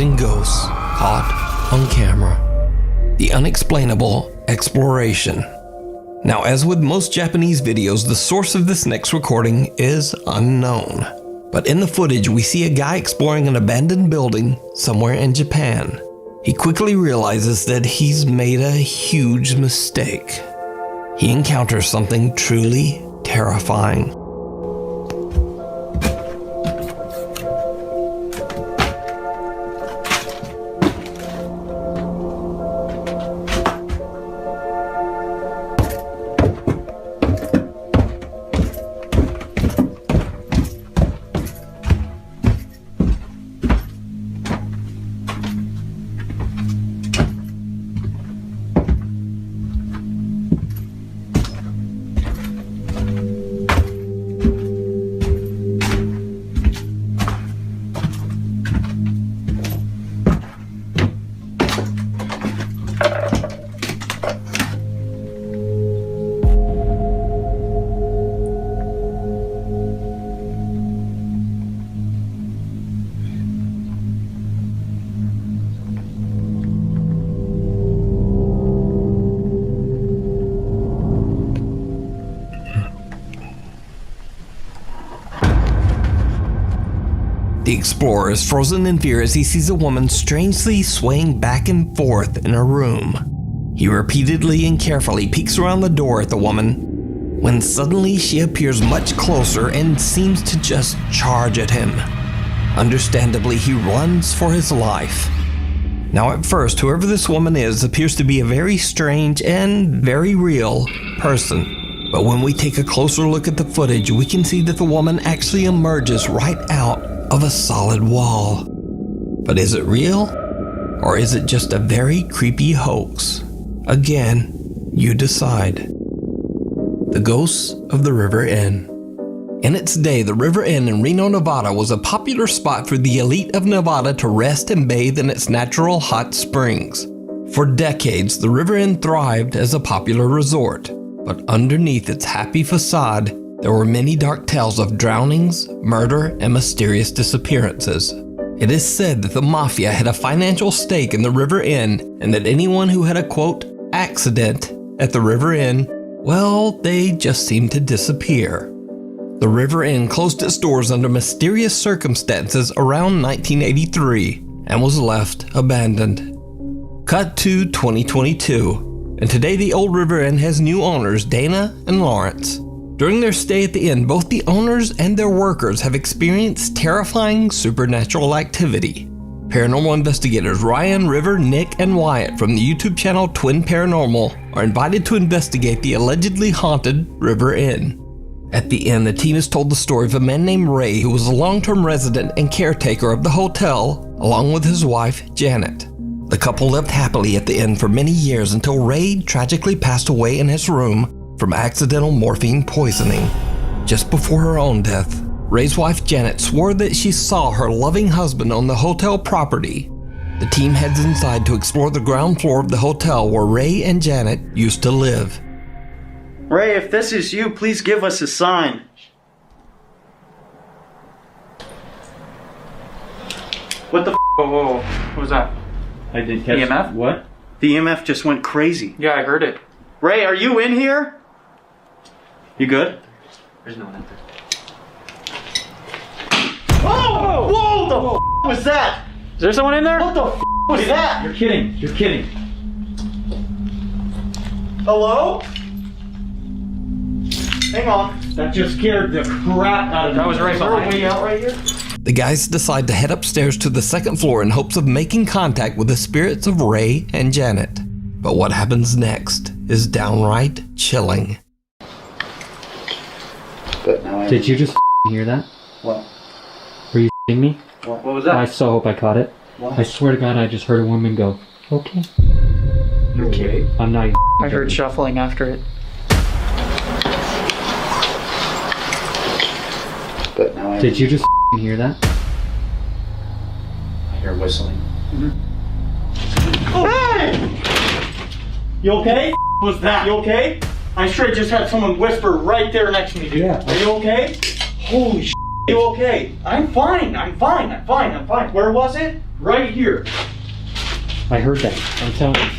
haunting ghosts caught on camera. The unexplainable exploration. Now, as with most Japanese videos, the source of this next recording is unknown. But in the footage, we see a guy exploring an abandoned building somewhere in Japan. He quickly realizes that he's made a huge mistake. He encounters something truly terrifying. The explorer is frozen in fear as he sees a woman strangely swaying back and forth in a room. He repeatedly and carefully peeks around the door at the woman, when suddenly she appears much closer and seems to just charge at him. Understandably, he runs for his life. Now at first, whoever this woman is appears to be a very strange and very real person. But when we take a closer look at the footage, we can see that the woman actually emerges right out of a solid wall. But is it real? Or is it just a very creepy hoax? Again, you decide. The Ghosts of the River Inn. In its day, the River Inn in Reno, Nevada was a popular spot for the elite of Nevada to rest and bathe in its natural hot springs. For decades, the River Inn thrived as a popular resort, but underneath its happy facade, there were many dark tales of drownings, murder, and mysterious disappearances. It is said that the mafia had a financial stake in the River Inn, and that anyone who had a, quote, accident at the River Inn, well, they just seemed to disappear. The River Inn closed its doors under mysterious circumstances around 1983 and was left abandoned. Cut to 2022, and today the old River Inn has new owners, Dana and Lawrence. During their stay at the inn, both the owners and their workers have experienced terrifying supernatural activity. Paranormal investigators Ryan, River, Nick, and Wyatt from the YouTube channel Twin Paranormal are invited to investigate the allegedly haunted River Inn. At the inn, the team is told the story of a man named Ray who was a long-term resident and caretaker of the hotel, along with his wife, Janet. The couple lived happily at the inn for many years until Ray tragically passed away in his room from accidental morphine poisoning. Just before her own death, Ray's wife Janet swore that she saw her loving husband on the hotel property. The team heads inside to explore the ground floor of the hotel where Ray and Janet used to live. Ray, if this is you, please give us a sign. What the Whoa. What was that? I didn't catch EMF? What? The EMF just went crazy. Yeah, I heard it. Ray, are you in here? You good? There's no one out there. Whoa! Whoa! The f was that? Is there someone in there? What the f was that? You're kidding. You're kidding. Hello? Hang on. That just scared the crap out of me. That was right Is there a behind way you. out right here? The guys decide to head upstairs to the second floor in hopes of making contact with the spirits of Ray and Janet. But what happens next is downright chilling. But now Did you just hear that? What? Were you me? What was that? I so hope I caught it. What? I swear to God, I just heard a woman go, okay. You're kidding. I'm not I heard shuffling after it. But now Did you just hear that? I hear whistling. Oh. Hey! You okay? What was that? You okay? I sure just had someone whisper right there next to me, dude. Yeah. Are you okay? Holy sh! You okay? I'm fine. Where was it? Right here. I heard that. I'm telling you,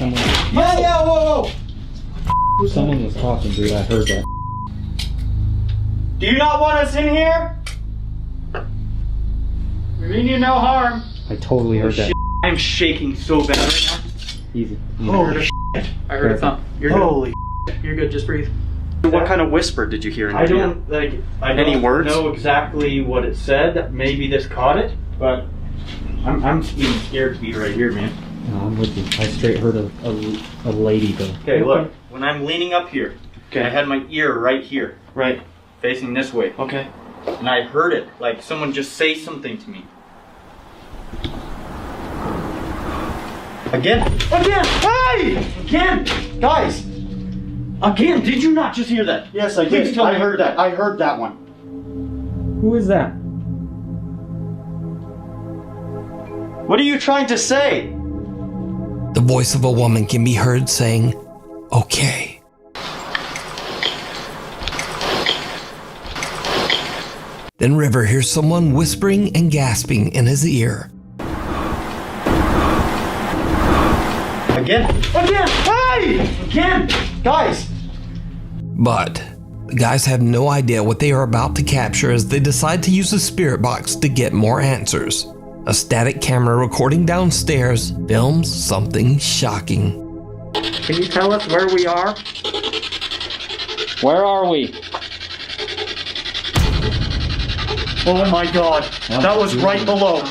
someone was talking, dude. I heard that. Do you not want us in here? We mean you no harm. I totally heard that. I'm shaking so bad right now. Easy. Holy I heard a thump. You're good. Holy You're good. Just breathe. What kind of whisper did you hear in I your ear? don't like. I Any don't words? know exactly what it said. Maybe this caught it, but I'm even scared to be right here, man. No, I'm with you. I straight heard a lady go. Okay, look. When I'm leaning up here, Okay. I had my ear right here, Right. facing this way, Okay. and I heard it like someone just say something to me. Again! Hey! Again! Guys! Again! Did you not just hear that? Yes, I Please did. tell I me. heard that. I heard that one. Who is that? What are you trying to say? The voice of a woman can be heard saying, okay. Then River hears someone whispering and gasping in his ear. Again! Hey! Again! Guys! But the guys have no idea what they are about to capture as they decide to use the spirit box to get more answers. A static camera recording downstairs films something shocking. Can you tell us where we are? Where are we? Oh my god! That was right below.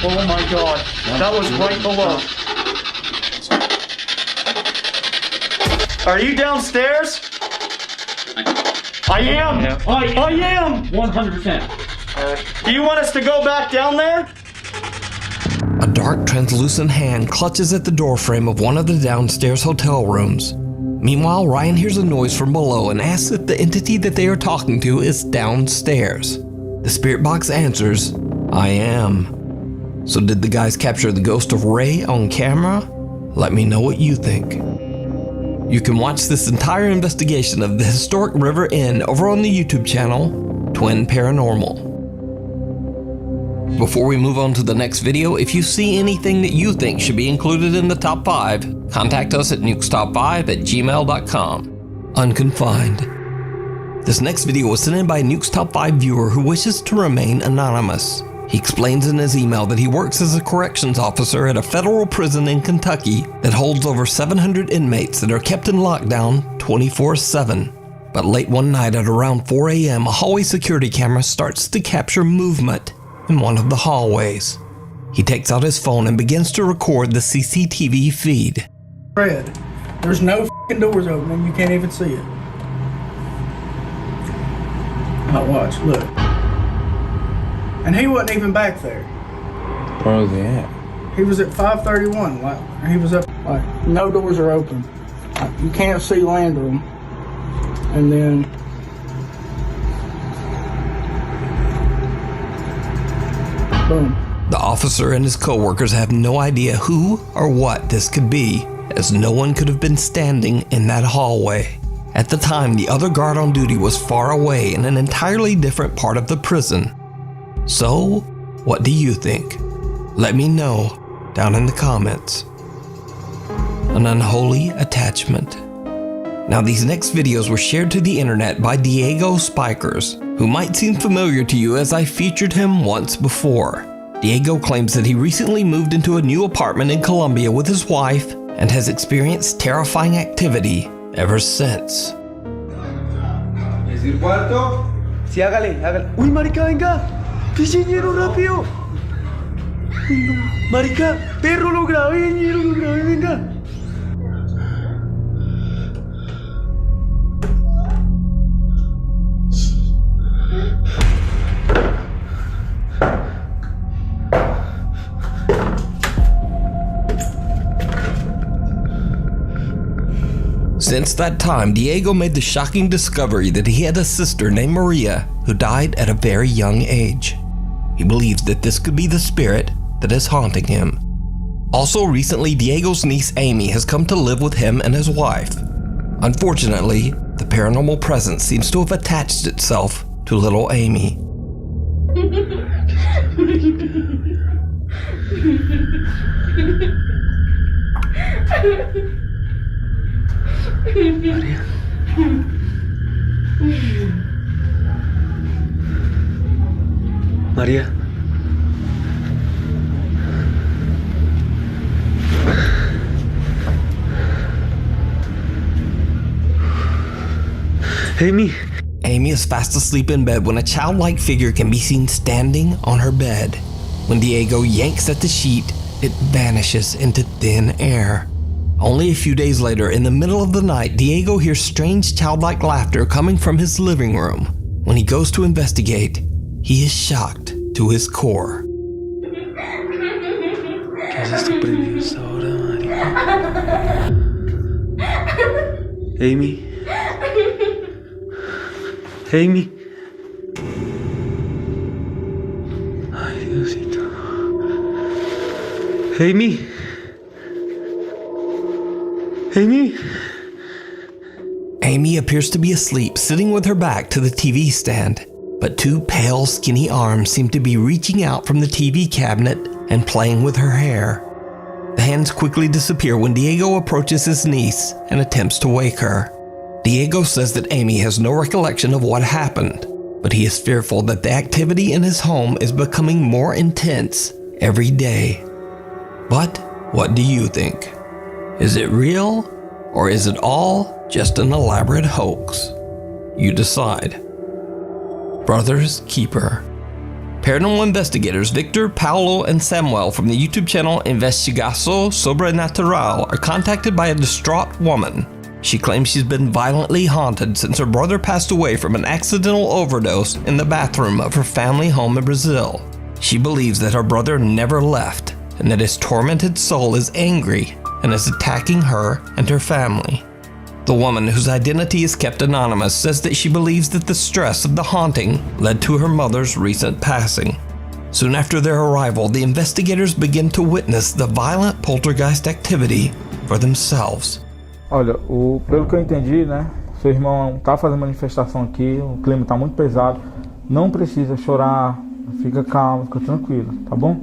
Oh my god! That was right below. Are you downstairs? I am! Yeah. I am! 100%. Do you want us to go back down there? A dark, translucent hand clutches at the doorframe of one of the downstairs hotel rooms. Meanwhile, Ryan hears a noise from below and asks if the entity that they are talking to is downstairs. The spirit box answers, I am. So did the guys capture the ghost of Ray on camera? Let me know what you think. You can watch this entire investigation of the historic River Inn over on the YouTube channel, Twin Paranormal. Before we move on to the next video, if you see anything that you think should be included in the top 5, contact us at nukestop5@gmail.com. Unconfined. This next video was sent in by a Nukes Top 5 viewer who wishes to remain anonymous. He explains in his email that he works as a corrections officer at a federal prison in Kentucky that holds over 700 inmates that are kept in lockdown 24/7. But late one night at around 4 a.m., a hallway security camera starts to capture movement in one of the hallways. He takes out his phone and begins to record the CCTV feed. Red. There's no f***ing doors open and you can't even see it. Now watch, look. And he wasn't even back there. Where was he at? He was at 531. Like he was up. Like no doors are open. Like, you can't see Landrum. And then boom. The officer and his co-workers have no idea who or what this could be, as no one could have been standing in that hallway. At the time, the other guard on duty was far away in an entirely different part of the prison. So, what do you think? Let me know down in the comments. An unholy attachment. Now, these next videos were shared to the internet by Diego Spikers, who might seem familiar to you as I featured him once before. Diego claims that he recently moved into a new apartment in Colombia with his wife and has experienced terrifying activity ever since. ¿Es el cuarto? Sí, hágale. Uy, marica, venga. Pille ñero rápido. Uy, no. Marica, perro, lo grabé, ñero, lo grabé, venga. Since that time, Diego made the shocking discovery that he had a sister named Maria who died at a very young age. He believes that this could be the spirit that is haunting him. Also recently, Diego's niece Amy has come to live with him and his wife. Unfortunately, the paranormal presence seems to have attached itself to little Amy. Maria. Amy. Amy is fast asleep in bed when a childlike figure can be seen standing on her bed. When Diego yanks at the sheet, it vanishes into thin air. Only a few days later, in the middle of the night, Diego hears strange childlike laughter coming from his living room. When he goes to investigate, he is shocked to his core. Amy. Amy. Ay, Diosito. Amy. Amy. Amy appears to be asleep, sitting with her back to the TV stand, but two pale, skinny arms seem to be reaching out from the TV cabinet and playing with her hair. The hands quickly disappear when Diego approaches his niece and attempts to wake her. Diego says that Amy has no recollection of what happened, but he is fearful that the activity in his home is becoming more intense every day. But what do you think? Is it real, or is it all just an elaborate hoax? You decide. Brothers Keeper. Paranormal investigators Victor, Paulo, and Samuel from the YouTube channel Investigação Sobrenatural are contacted by a distraught woman. She claims she's been violently haunted since her brother passed away from an accidental overdose in the bathroom of her family home in Brazil. She believes that her brother never left and that his tormented soul is angry and is attacking her and her family. The woman, whose identity is kept anonymous, says that she believes that the stress of the haunting led to her mother's recent passing. Soon after their arrival, the investigators begin to witness the violent poltergeist activity for themselves. Olha, pelo que eu entendi, né? Seu irmão tá fazendo manifestação aqui, o clima tá muito pesado. Não precisa chorar, fica calmo, fica tranquilo, tá bom?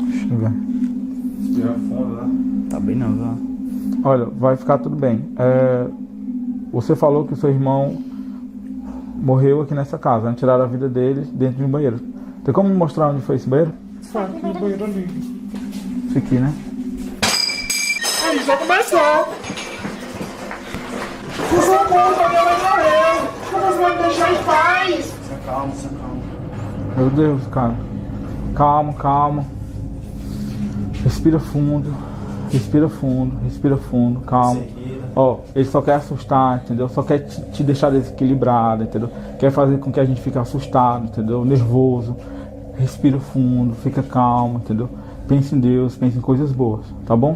Deixa eu ver. Respira fundo, né? Tá bem não, viu? Olha, vai ficar tudo bem. Você falou que o seu irmão morreu aqui nessa casa, né? Tiraram a vida dele dentro de um banheiro. Tem como me mostrar onde foi esse banheiro? Sai no banheiro ali. Esse aqui, né? Aí já começou. Por sua conta, minha mãe morreu. Como você vai me deixar em paz? Se acalma, se acalma. Meu Deus, cara. Calma, calma. Respira fundo. Respira fundo, respira fundo, calma. Ó, ele só quer assustar, entendeu? Só quer te deixar desequilibrado, entendeu? Quer fazer com que a gente fique assustado, entendeu? Nervoso. Respira fundo, fica calmo, entendeu? Pense em Deus, pense em coisas boas, tá bom?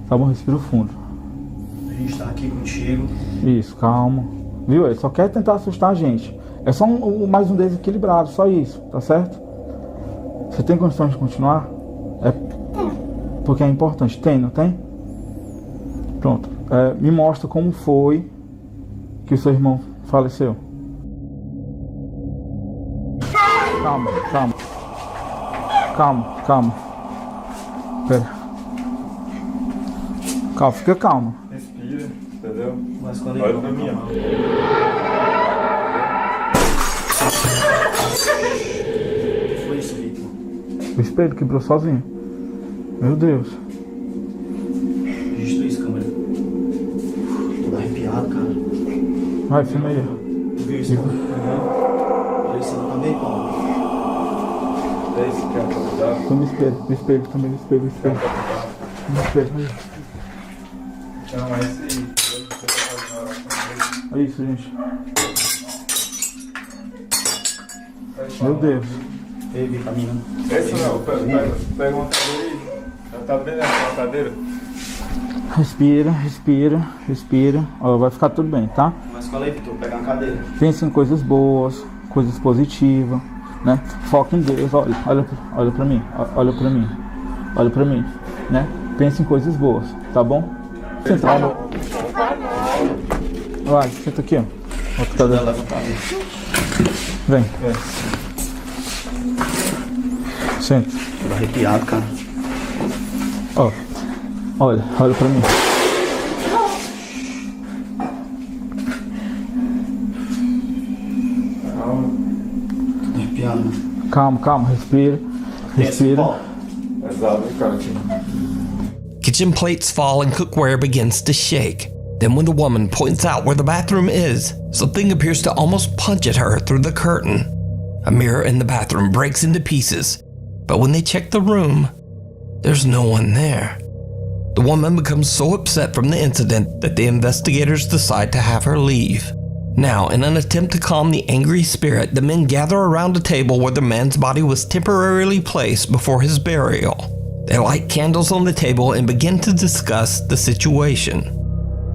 Tá bom? Respira fundo. A gente tá aqui contigo. Isso, calma. Viu? Ele só quer tentar assustar a gente. É só mais um desequilibrado, só isso, tá certo? Você tem condições de continuar? Porque é importante. Tem, não tem? Pronto. Me mostra como foi que o seu irmão faleceu. Calma, calma. Calma, calma. Pera. Calma, fica calma. Respira, entendeu? Mas quando Olha pra mim, ó. O que foi isso, Victor? O espelho quebrou sozinho. Meu Deus. Registrou isso, câmera. Tô arrepiado, cara. Vai, filma aí. Tu viu isso? Olha isso aí também, Paulo. É isso que é pra Filma o espelho também, o espelho. No espelho, aí. Não, é isso aí. É isso, gente. Meu Deus. Ei, Victor, caminhando. Esse não, pega uma cadeira aí. Tá bem nessa cadeira? Respira, respira, respira. Ó, vai ficar tudo bem, tá? Mas fala aí, Victor, pega uma cadeira. Pense em coisas boas, coisas positivas, né? Foca em Deus. Olha pra mim, olha pra mim, olha pra mim, né? Pense em coisas boas, tá bom? Central. Vai, senta aqui, ó. Outra cadeira. Vem. Senta. Tô arrepiado, cara. Ó. Olha pra mim. Arrepiado. Calma, respira. Pesado, hein, cara? Kitchen plates fall and cookware begins to shake. Then when the woman points out where the bathroom is, something appears to almost punch at her through the curtain. A mirror in the bathroom breaks into pieces, but when they check the room, there's no one there. The woman becomes so upset from the incident that the investigators decide to have her leave. Now, in an attempt to calm the angry spirit, the men gather around a table where the man's body was temporarily placed before his burial. They light candles on the table and begin to discuss the situation.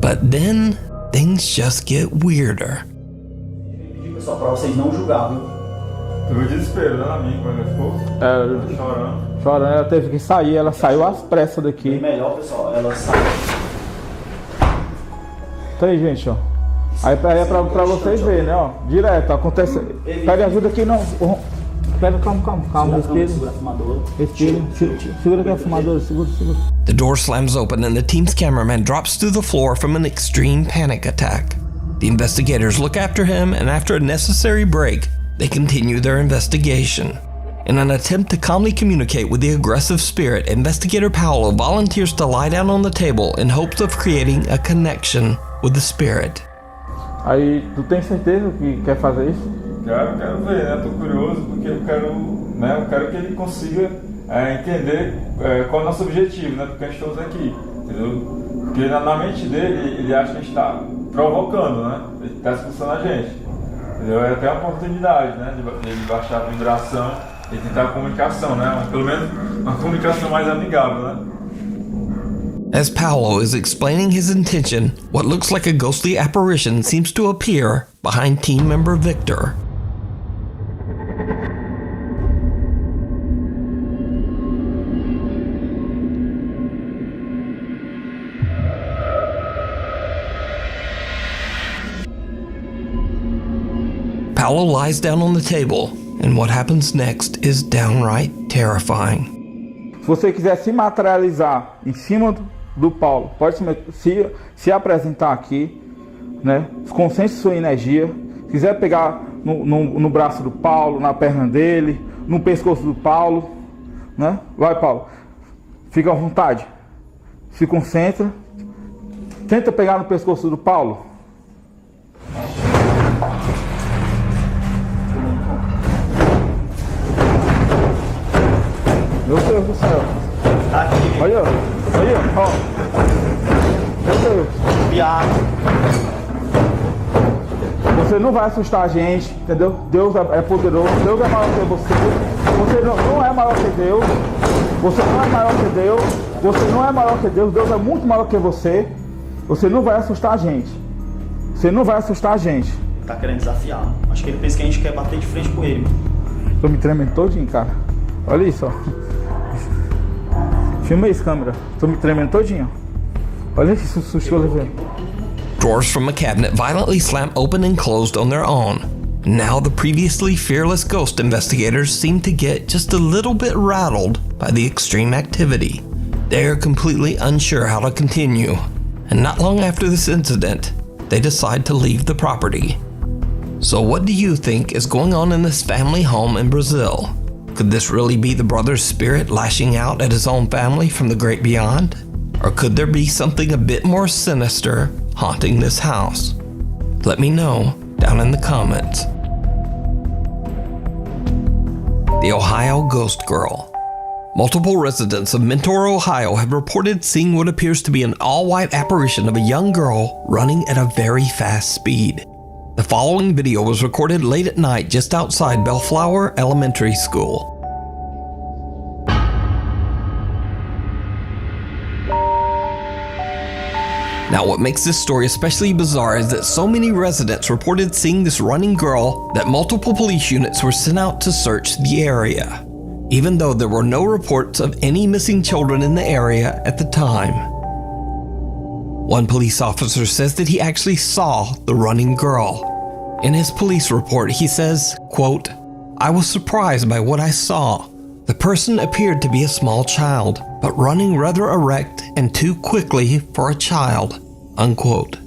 But then, things just get weirder. Pessoal, pra vocês não julgar, viu? Teve desespero, né, amigo, quando ele ficou chorando. Chorando, ela teve que sair, ela saiu às pressas daqui. Bem melhor, pessoal, ela sai. Tá aí, gente, ó. Aí é pra vocês verem, né, ó. Direto, acontece. Pega ajuda aqui, não. Pega, calma, respira. Respira. Segura aqui a fumadora, segura. The door slams open and the team's cameraman drops to the floor from an extreme panic attack. The investigators look after him, and after a necessary break, they continue their investigation. In an attempt to calmly communicate with the aggressive spirit, Investigator Paolo volunteers to lie down on the table in hopes of creating a connection with the spirit. Aí, tu tem certeza que quer fazer isso? Quero ver, né? Tô curioso porque eu quero que ele consiga entender qual é o nosso objetivo, né? Porque a gente está aqui, entendeu? Porque na mente dele, ele acha que a gente está provocando, né? Ele está expulsando a gente, entendeu? É até uma oportunidade, né? De baixar a vibração e tentar a comunicação, né? Pelo menos uma comunicação mais amigável, né? As Paolo is explaining his intention, what looks like a ghostly apparition seems to appear behind team member Victor. Paolo lies down on the table, and what happens next is downright terrifying. Se você quiser se materializar em cima do Paulo, pode se apresentar aqui, né? Concentre sua energia. Se quiser pegar no braço do Paulo, na perna dele, no pescoço do Paulo, né? Vai, Paulo. Fica à vontade. Se concentra. Tenta pegar no pescoço do Paulo. Meu Deus do céu. Olha, ó. Meu Deus. Você não vai assustar a gente, entendeu? Deus é poderoso, Deus é maior que você. Você não é maior que Deus. Você não é maior que Deus. Você não é maior que Deus. Deus é muito maior que você. Você não vai assustar a gente. Você não vai assustar a gente. Ele tá querendo desafiar. Acho que ele pensa que a gente quer bater de frente com ele. Tô me tremendo todinho, cara. Olha isso, ó. Filma isso, câmera. Tô me tremendo todinho. Olha esse susto que eu levei. Drawers from a cabinet violently slam open and closed on their own. Now the previously fearless ghost investigators seem to get just a little bit rattled by the extreme activity. They are completely unsure how to continue, and not long after this incident, they decide to leave the property. So what do you think is going on in this family home in Brazil? Could this really be the brother's spirit lashing out at his own family from the great beyond? Or could there be something a bit more sinister haunting this house? Let me know down in the comments. The Ohio Ghost Girl. Multiple residents of Mentor, Ohio have reported seeing what appears to be an all-white apparition of a young girl running at a very fast speed. The following video was recorded late at night just outside Bellflower Elementary School. Now, what makes this story especially bizarre is that so many residents reported seeing this running girl that multiple police units were sent out to search the area, even though there were no reports of any missing children in the area at the time. One police officer says that he actually saw the running girl. In his police report, he says, quote, "I was surprised by what I saw. The person appeared to be a small child, but running rather erect and too quickly for a child," unquote.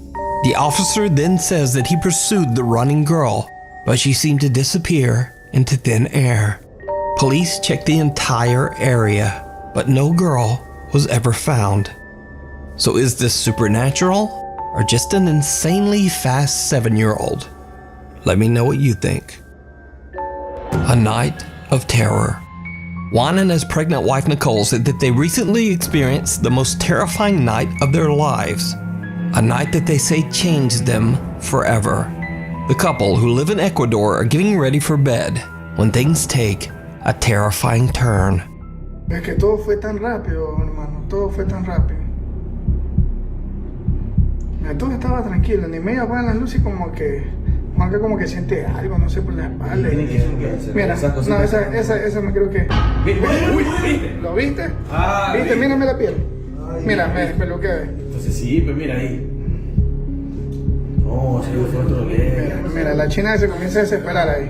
The officer then says that he pursued the running girl, but she seemed to disappear into thin air. Police checked the entire area, but no girl was ever found. So is this supernatural or just an insanely fast 7-year-old? Let me know what you think. A night of terror. Juan and his pregnant wife Nicole said that they recently experienced the most terrifying night of their lives. A night that they say changed them forever. The couple, who live in Ecuador, are getting ready for bed when things take a terrifying turn. Es que todo fue tan rápido, hermano. Todo fue tan rápido. Mira, todo estaba tranquilo. Ni media apagan las luces y como que Juanca como que siente algo, no sé, por la espalda. Mira, no, esa me creo que... Uy, ¿lo viste? Ah, ¿viste? Mírame la piel. Mira, me peluquea. Entonces sí, pues mira ahí. No, se fue otro mira, la china se comienza a desesperar ahí.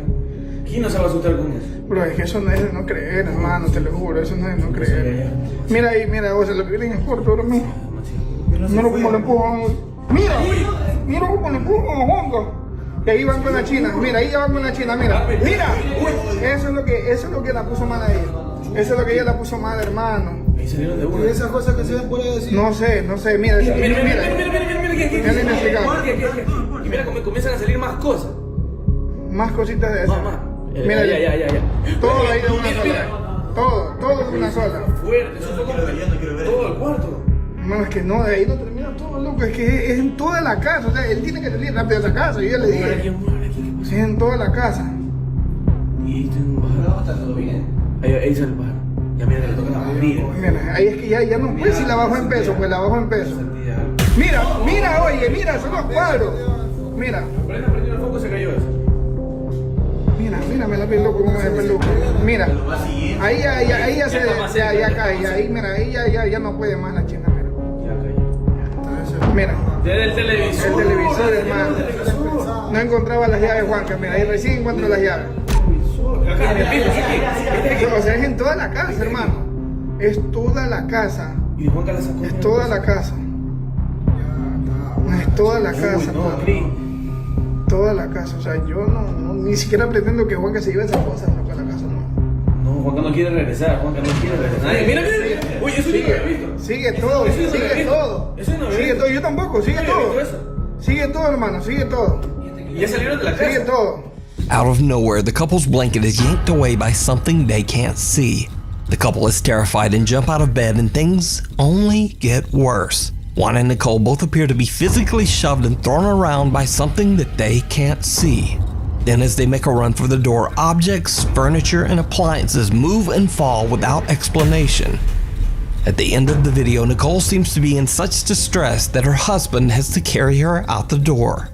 ¿Quién no se va a asustar con eso? Bro, es que eso no es de no creer, hermano, te lo juro, eso no es de no creer. Mira ahí, mira, o sea, lo que viene es corto, ahora mismo. Mira cómo lo empujan. Mira cómo lo empujan, Juanca. Y ahí van con la china, mira, ahí ya van con la china, mira. Eso es lo que la puso mal ahí. Eso es lo que ella la puso mal, hermano. Y salieron de una. ¿Y esas cosas que se ven por ahí decir? No sé, mira. Mira, y mira cómo comienzan a salir más cosas. Más cositas de esas. Mira, ya. Todo ahí de una sola. Todo de una sola. Fuerte, eso fue como todo el cuarto. No, es que no, de ahí no termina todo, loco. Es que es en toda la casa. O sea, él tiene que salir rápido de esa casa. Yo ya le dije. Sí, es en toda la casa. Y tengo un pájaro. Está todo bien. Ahí sale el pájaro. Ya mira que le toca abrir. Mira, ahí es que ya no puede si la bajo en peso, pues la bajo en peso. Mira, oye, mira, son los cuadros. Mira. Prendió el foco, se cayó eso. Mira, me la vi loco como de peluco. Mira, ahí ya cae, ahí mira, ahí ya no puede más la china, mira. Ya cayó. Mira. Desde el televisor. El televisor, hermano. No encontraba las llaves, Juanca, mira, ahí recién encuentro las llaves. O sea, es en toda la casa, hermano. Es toda la casa. Y Juanca la sacó. Es toda la casa. Es toda la casa, toda la casa, o sea, yo no ni siquiera pretendo que Juanca se lleve esas cosas a la casa, no. No, Juanca no quiere regresar, Mira. Uy, eso yo no había visto. Sigue todo. Eso no sigue todo, yo tampoco, sigue todo. Sigue todo, hermano, sigue todo. ¿Y ya salieron de la casa? Sigue todo. Out of nowhere, the couple's blanket is yanked away by something they can't see. The couple is terrified and jump out of bed, and things only get worse. Juan and Nicole both appear to be physically shoved and thrown around by something that they can't see. Then as they make a run for the door, objects, furniture, and appliances move and fall without explanation. At the end of the video, Nicole seems to be in such distress that her husband has to carry her out the door.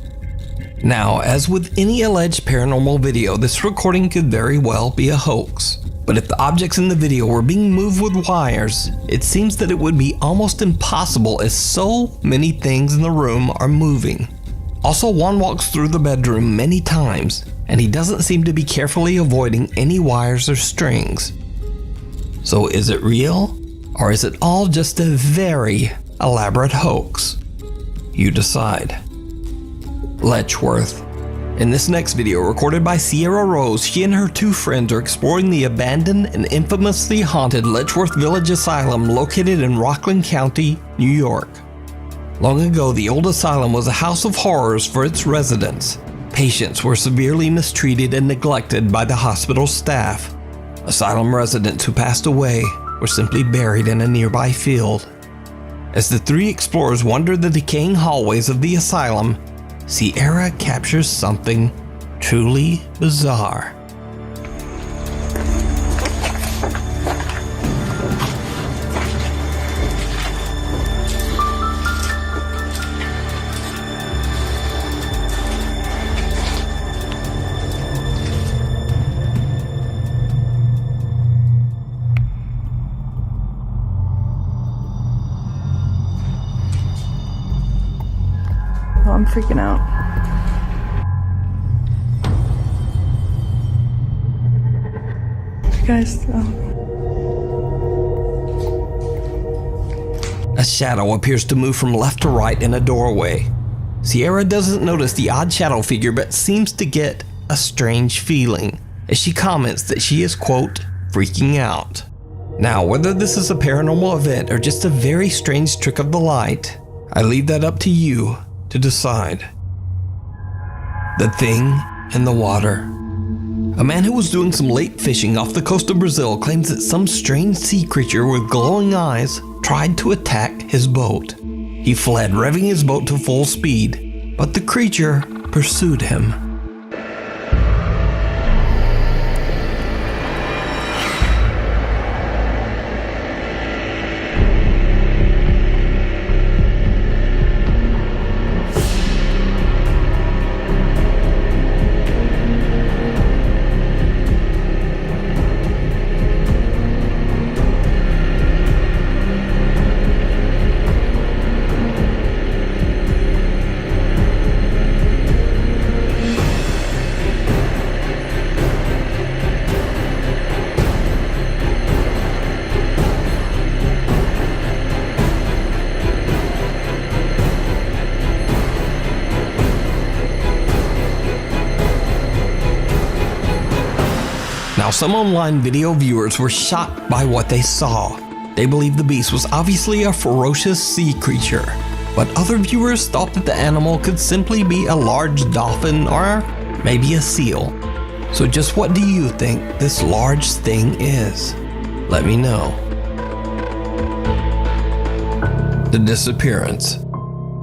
Now, as with any alleged paranormal video, this recording could very well be a hoax. But if the objects in the video were being moved with wires, it seems that it would be almost impossible as so many things in the room are moving. Also, Juan walks through the bedroom many times, and he doesn't seem to be carefully avoiding any wires or strings. So is it real? Or is it all just a very elaborate hoax? You decide. Letchworth. In this next video, recorded by Sierra Rose, she and her 2 friends are exploring the abandoned and infamously haunted Letchworth Village Asylum located in Rockland County, New York. Long ago, the old asylum was a house of horrors for its residents. Patients were severely mistreated and neglected by the hospital staff. Asylum residents who passed away were simply buried in a nearby field. As the 3 explorers wander the decaying hallways of the asylum, Sierra captures something truly bizarre. I'm freaking out. You guys, A shadow appears to move from left to right in a doorway. Sierra doesn't notice the odd shadow figure but seems to get a strange feeling as she comments that she is, quote, freaking out. Now, whether this is a paranormal event or just a very strange trick of the light, I leave that up to you to decide. The Thing in the Water. A man who was doing some lake fishing off the coast of Brazil claims that some strange sea creature with glowing eyes tried to attack his boat. He fled, revving his boat to full speed, but the creature pursued him. Now, some online video viewers were shocked by what they saw. They believed the beast was obviously a ferocious sea creature, but other viewers thought that the animal could simply be a large dolphin or maybe a seal. So just what do you think this large thing is? Let me know. The disappearance.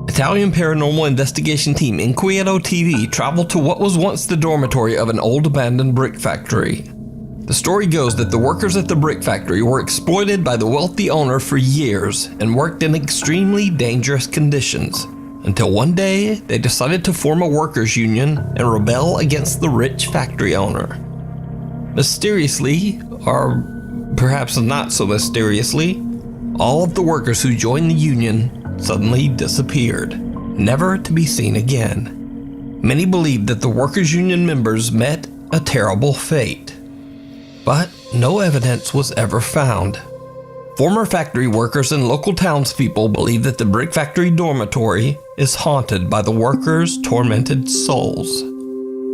Italian paranormal investigation team Inquieto TV traveled to what was once the dormitory of an old abandoned brick factory. The story goes that the workers at the brick factory were exploited by the wealthy owner for years and worked in extremely dangerous conditions, until one day they decided to form a workers' union and rebel against the rich factory owner. Mysteriously, or perhaps not so mysteriously, all of the workers who joined the union suddenly disappeared, never to be seen again. Many believe that the workers' union members met a terrible fate, but no evidence was ever found. Former factory workers and local townspeople believe that the brick factory dormitory is haunted by the workers' tormented souls.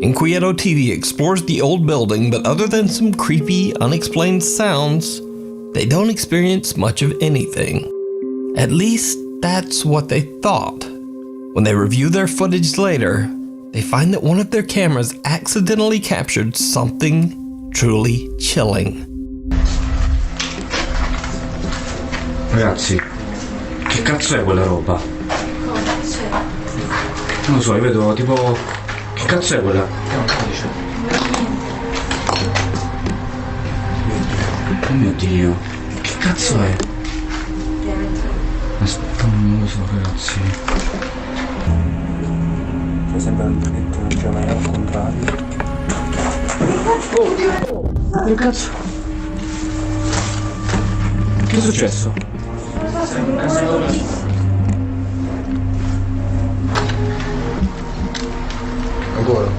Inquieto TV explores the old building, but other than some creepy, unexplained sounds, they don't experience much of anything. At least, that's what they thought. When they review their footage later, they find that one of their cameras accidentally captured something truly chilling. Ragazzi, che cazzo è quella roba? Non lo so, io vedo tipo... Che cazzo è quella? Oh mio Dio, che cazzo è? Aspetta, non lo so ragazzi. C'è sempre un traghetto del giovane al contrario. Oh, che cazzo? Che è successo? Ancora?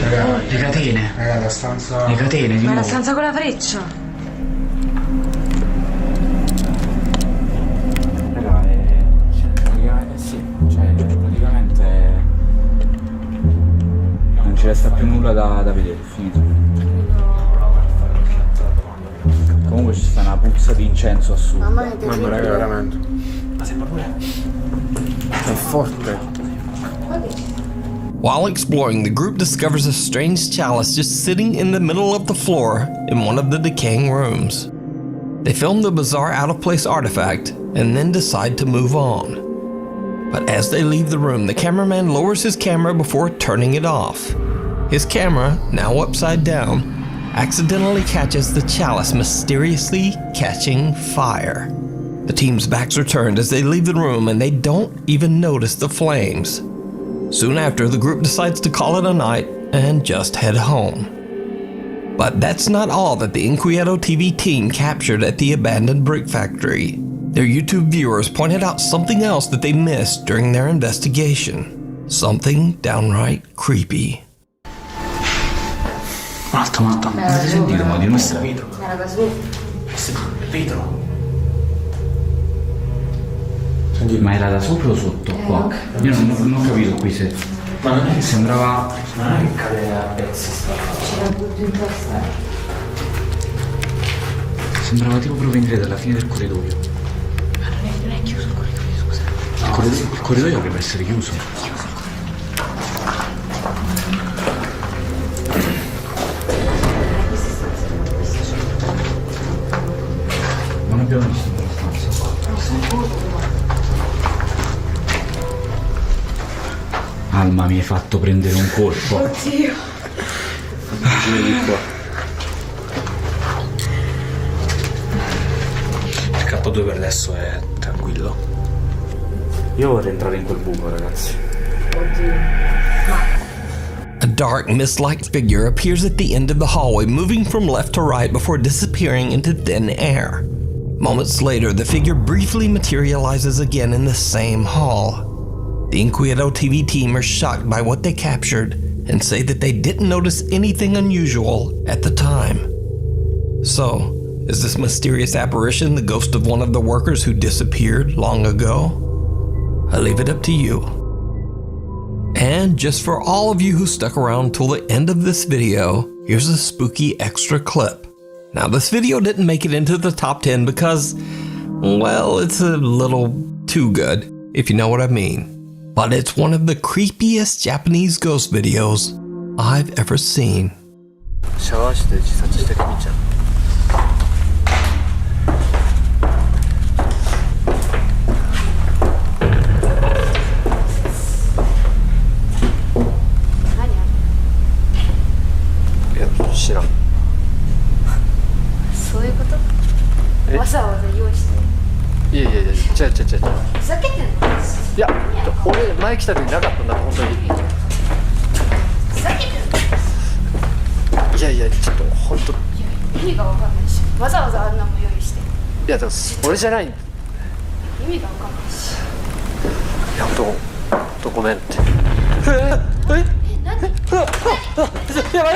Raga, le catene. Raga, la stanza... Le catene di Ma nuovo. la stanza con la freccia. Raga, sì, cioè praticamente non ci resta più nulla da vedere, è finito. Comunque ci sta una puzza di incenso assurda. Mamma raga, veramente. Ma sembra pure... È forte. While exploring, the group discovers a strange chalice just sitting in the middle of the floor in one of the decaying rooms. They film the bizarre out-of-place artifact and then decide to move on. But as they leave the room, the cameraman lowers his camera before turning it off. His camera, now upside down, accidentally catches the chalice mysteriously catching fire. The team's backs are turned as they leave the room and they don't even notice the flames. Soon after, the group decides to call it a night and just head home. But that's not all that the Inquieto TV team captured at the abandoned brick factory. Their YouTube viewers pointed out something else that they missed during their investigation. Something downright creepy. Matta. Avete sentito? Ma di nostra vetro. Vetro. Ma era da sopra o sotto? Qua? Io non ho capito qui se. Ma non è che sembrava. Non è che cadeva a pezzi sta. C'era tutto in testa. Sembrava tipo provenire dalla fine del corridoio. Ma non è chiuso il corridoio, scusa. Il corridoio dovrebbe essere chiuso. Non abbiamo visto quella stanza. Alma, mi hai fatto prendere un colpo. Oddio. Vieni qua. Il K2 per adesso è tranquillo. Io vorrei entrare in quel buco, ragazzi. A dark, mist-like figure appears at the end of the hallway, moving from left to right before disappearing into thin air. Moments later, the figure briefly materializes again in the same hall. The Inquieto TV team are shocked by what they captured and say that they didn't notice anything unusual at the time. So, is this mysterious apparition the ghost of one of the workers who disappeared long ago? I leave it up to you. And just for all of you who stuck around till the end of this video, here's a spooky extra clip. Now, this video didn't make it into the top 10 because, well, it's a little too good, if you know what I mean. But it's one of the creepiest Japanese ghost videos I've ever seen. シャワーして自殺してるみちゃん。いや、知らん。そういうこと？わざわざ用意して。いや、違う。ふざけてんの？いや、俺前来た時なかったんだ、本当に。ふざけてんの？いや、ちょっと本当。意味がわかんないし、わざわざあんなも用意して。いや、でも俺じゃない。意味がわかんないし。いや、本当ごめんって。何？やばい。